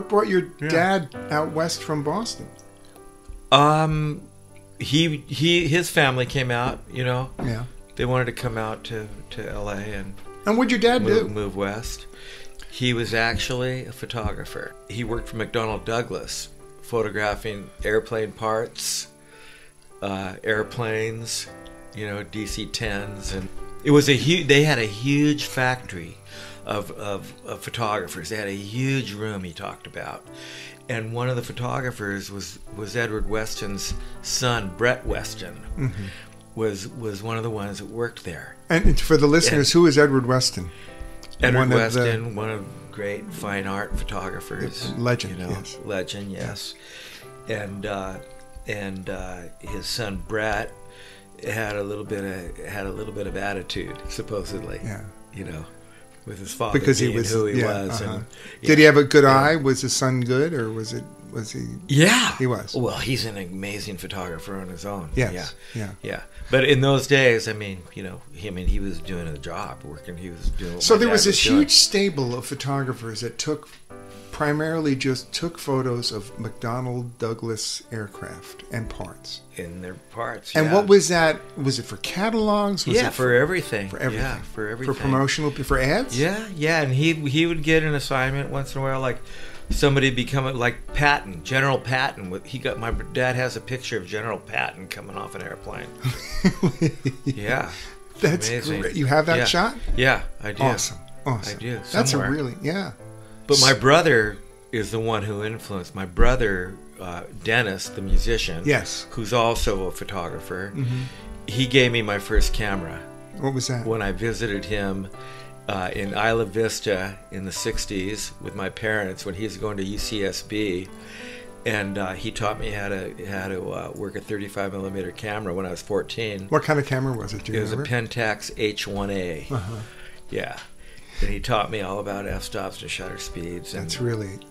What brought your dad out west from Boston? His family came out, you know. Yeah. They wanted to come out to LA and what'd your dad do? Move west. He was actually a photographer. He worked for McDonnell Douglas, photographing airplane parts, airplanes, you know, DC-10s, and it was they had a huge factory of photographers. They had a huge room he talked about. And one of the photographers was Edward Weston's son, Brett Weston, was one of the ones that worked there. And for the listeners, who is Edward Weston? Edward Weston, one of the great fine art photographers. Legend, you know, yes. Legend, yes. And his son Brett had a little bit of attitude, supposedly. Yeah. You know, with his father because being he was who he was. And, did he have a good eye? Was his son good, or was he? Yeah, he was. Well, he's an amazing photographer on his own. Yes. Yeah. But in those days, I mean, you know, he was doing a job, working. He was doing. So there was this huge stable of photographers that primarily just took photos of McDonnell Douglas aircraft and parts. In their parts. And what was that? Was it for catalogs? Was it for everything. For everything. Yeah, for everything. For promotional, for ads? Yeah. And he would get an assignment once in a while, like somebody become like Patton, General Patton. My dad has a picture of General Patton coming off an airplane. Yeah. That's amazing. Great. You have that shot? Yeah, I do. Awesome. I do. That's somewhere. But my brother is the one who influenced. My brother, Dennis, the musician, who's also a photographer, he gave me my first camera. What was that? When I visited him in Isla Vista in the 60s with my parents when he was going to UCSB. And he taught me how to work a 35 millimeter camera when I was 14. What kind of camera was it? Do you remember? It was a Pentax H1A. Yeah. And he taught me all about f-stops and shutter speeds. And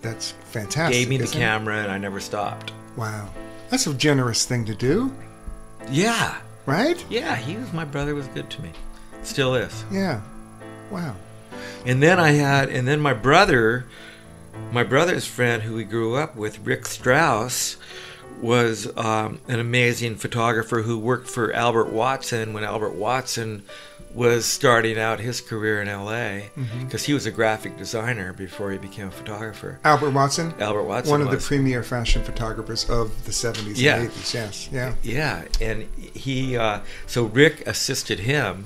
that's fantastic. Gave me the camera, and I never stopped. Wow, that's a generous thing to do. Yeah. Right? Yeah, my brother was good to me. Still is. Yeah. Wow. And then my brother's friend who we grew up with, Rick Strauss, was an amazing photographer who worked for Albert Watson when Albert Watson was starting out his career in LA, because he was a graphic designer before he became a photographer. Albert Watson? Albert Watson One of the premier fashion photographers of the 70s and 80s, yes. Yeah. Yeah, and so Rick assisted him,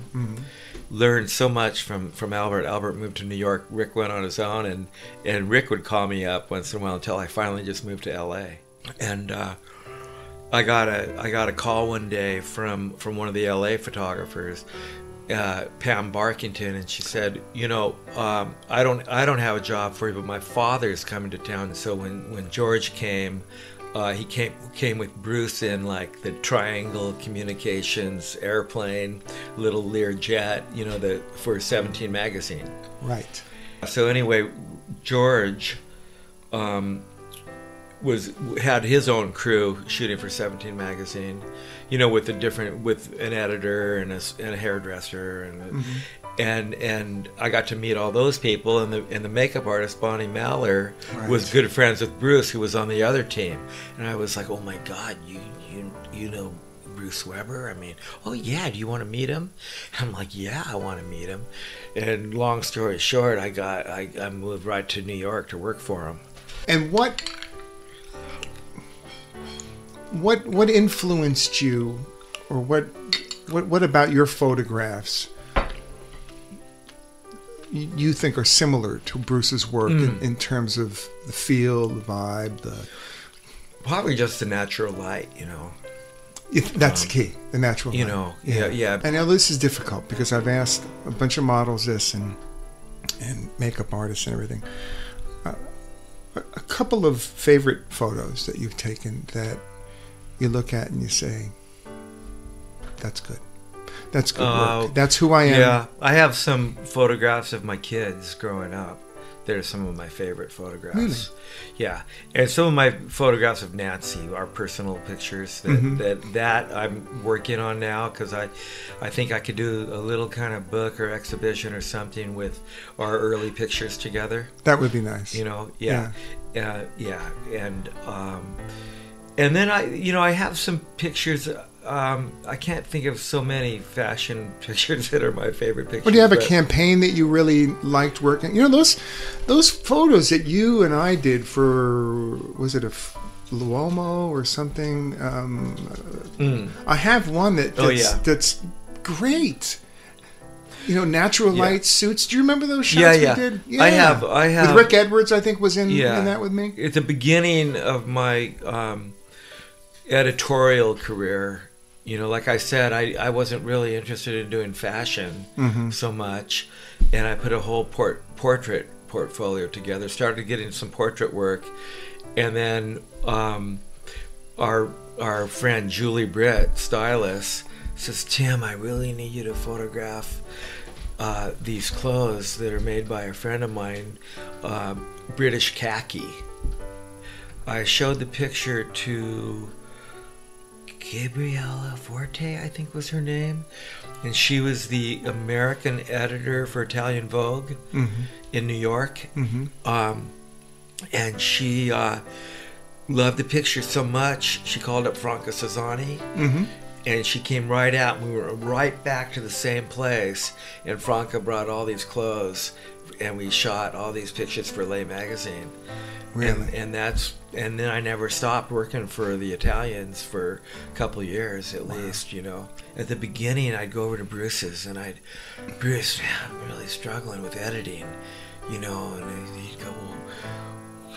learned so much from Albert. Albert moved to New York, Rick went on his own, and Rick would call me up once in a while until I finally just moved to LA. And I got a call one day from one of the LA photographers, Pam Barkington, and she said, you know, I don't have a job for you, but my father's coming to town. And so when George came, he came with Bruce in like the Triangle Communications airplane, little Learjet, you know, for 17 magazine. Right. So anyway, George had his own crew shooting for 17 magazine, you know, with an editor and a hairdresser and I got to meet all those people, and the makeup artist Bonnie Maller was good friends with Bruce, who was on the other team, and I was like, oh my God, you know Bruce Weber? I mean, oh yeah, do you want to meet him? I'm like, yeah, I want to meet him. And long story short, I moved right to New York to work for him. And what influenced you, or what about your photographs you think are similar to Bruce's work in terms of the feel, the vibe, probably just the natural light, you know. That's key, the natural light. You know, yeah. I know this is difficult because I've asked a bunch of models this and makeup artists and everything. A couple of favorite photos that you've taken that you look at and you say, that's good. That's good work. That's who I am. Yeah, I have some photographs of my kids growing up. They're some of my favorite photographs. Really? Yeah, and some of my photographs of Nancy, our personal pictures that I'm working on now, because I think I could do a little kind of book or exhibition or something with our early pictures together. That would be nice. You know, yeah. Yeah, and then I have some pictures. I can't think of so many fashion pictures that are my favorite pictures. Well, do you have a campaign that you really liked working? You know, those photos that you and I did for, was it a Luomo or something? I have one that's great. You know, natural light suits. Do you remember those shots we did? Yeah, I have. With Rick Edwards, I think, was in that with me. At the beginning of my editorial career, you know, like I said, I wasn't really interested in doing fashion so much, and I put a whole portrait portfolio together, started getting some portrait work, and then our friend Julie Britt, stylist, says, Tim, I really need you to photograph these clothes that are made by a friend of mine, British khaki. I showed the picture to Gabriella Forte, I think was her name, and she was the American editor for Italian Vogue in New York. And she loved the picture so much, she called up Franca Sozzani, and she came right out, and we were right back to the same place, and Franca brought all these clothes, and we shot all these pictures for Lay magazine. Really? And then I never stopped working for the Italians for a couple of years at least, you know. At the beginning, I'd go over to Bruce's, and Bruce, man, I'm really struggling with editing, you know, and he'd go, well,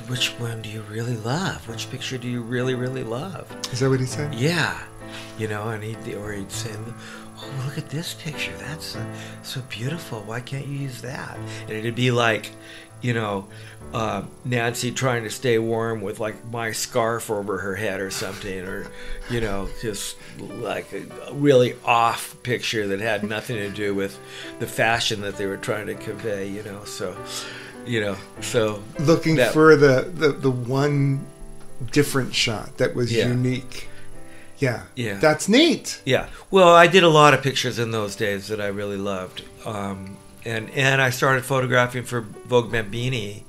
which one do you really love? Which picture do you really, really love? Is that what he said? Yeah. You know, and he'd say, oh, look at this picture. That's so beautiful. Why can't you use that? And it'd be like, you know, Nancy trying to stay warm with like my scarf over her head or something, or, you know, just like a really off picture that had nothing to do with the fashion that they were trying to convey, you know. So, you know, so looking for the one different shot that was unique. Yeah. That's neat. Yeah. Well, I did a lot of pictures in those days that I really loved. And I started photographing for Vogue Bambini,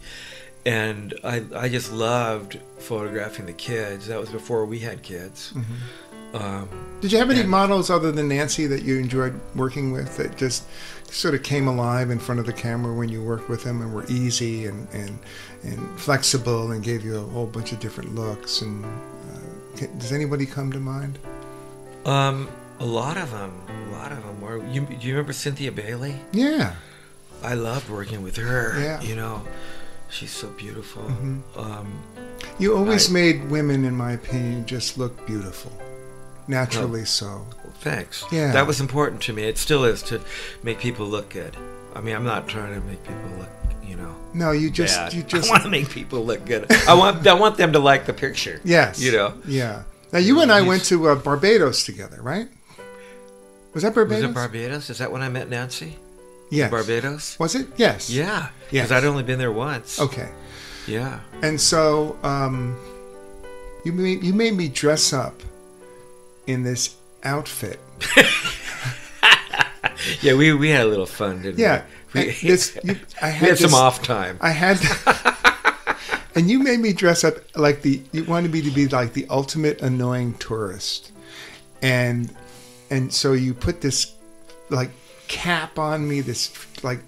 and I just loved photographing the kids. That was before we had kids. Did you have any models other than Nancy that you enjoyed working with that just sort of came alive in front of the camera when you worked with them and were easy and flexible and gave you a whole bunch of different looks? And does anybody come to mind? A lot of them were. Do you remember Cynthia Bailey? Yeah. I loved working with her. Yeah. You know, she's so beautiful. You always made women, in my opinion, just look beautiful. Naturally so. Well, thanks. Yeah. That was important to me. It still is, to make people look good. I mean, I'm not trying to make people look, you know. No, you just I want to make people look good. I want them to like the picture. Yes. You know. Yeah. Now you and I went to Barbados together, right? Was that Barbados? Was it Barbados? Is that when I met Nancy? Yes. In Barbados? Was it? Yes. Yeah. Because I'd only been there once. Okay. Yeah. And so you made me dress up in this outfit. Yeah, we had a little fun, didn't we? We had some off time. I had, and you made me dress up like you wanted me to be like the ultimate annoying tourist, and so you put this like cap on me, this like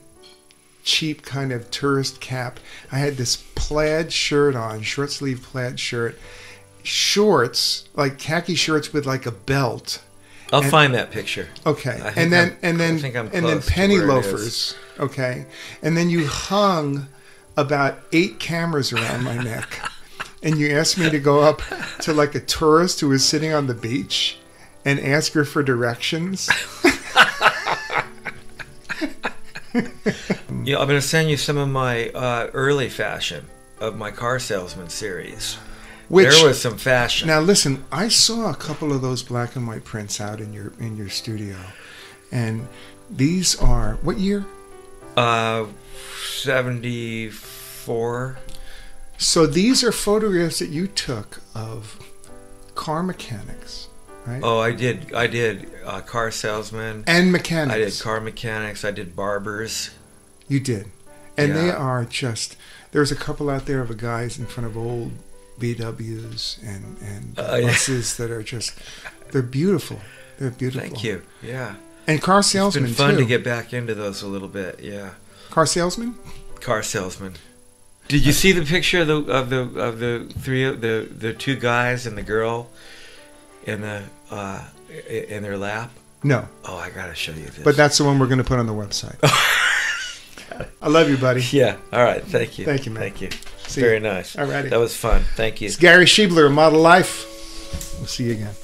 cheap kind of tourist cap. I had this plaid shirt on, short sleeve plaid shirt, shorts, like khaki shorts with like a belt. I'll find that picture. Okay. And then penny loafers. Okay. And then you hung about 8 cameras around my neck. And you asked me to go up to like a tourist who was sitting on the beach and ask her for directions. Yeah, I'm going to send you some of my early fashion of my car salesman series. There was some fashion. Now listen, I saw a couple of those black and white prints out in your studio, and these are what year? 74. So these are photographs that you took of car mechanics, right? Oh, I did car salesmen and mechanics. I did car mechanics. I did barbers. You did. And Yeah. they are just, there's a couple out there of guys in front of old VWs and buses that are just, they're beautiful. They're beautiful. Thank you. Yeah. And car salesmen, It's been fun too. to get back into those a little bit. Yeah. Car salesman? Car salesman. Did you see the picture of the two guys and the girl in their lap? No. Oh, I gotta show you this. But that's the one we're going to put on the website. I love you, buddy. Yeah. All right. Thank you. Thank you, man. Thank you. See Very you. nice. All righty. That was fun. Thank you. It's Gary Schiebler, Model Life. We'll see you again.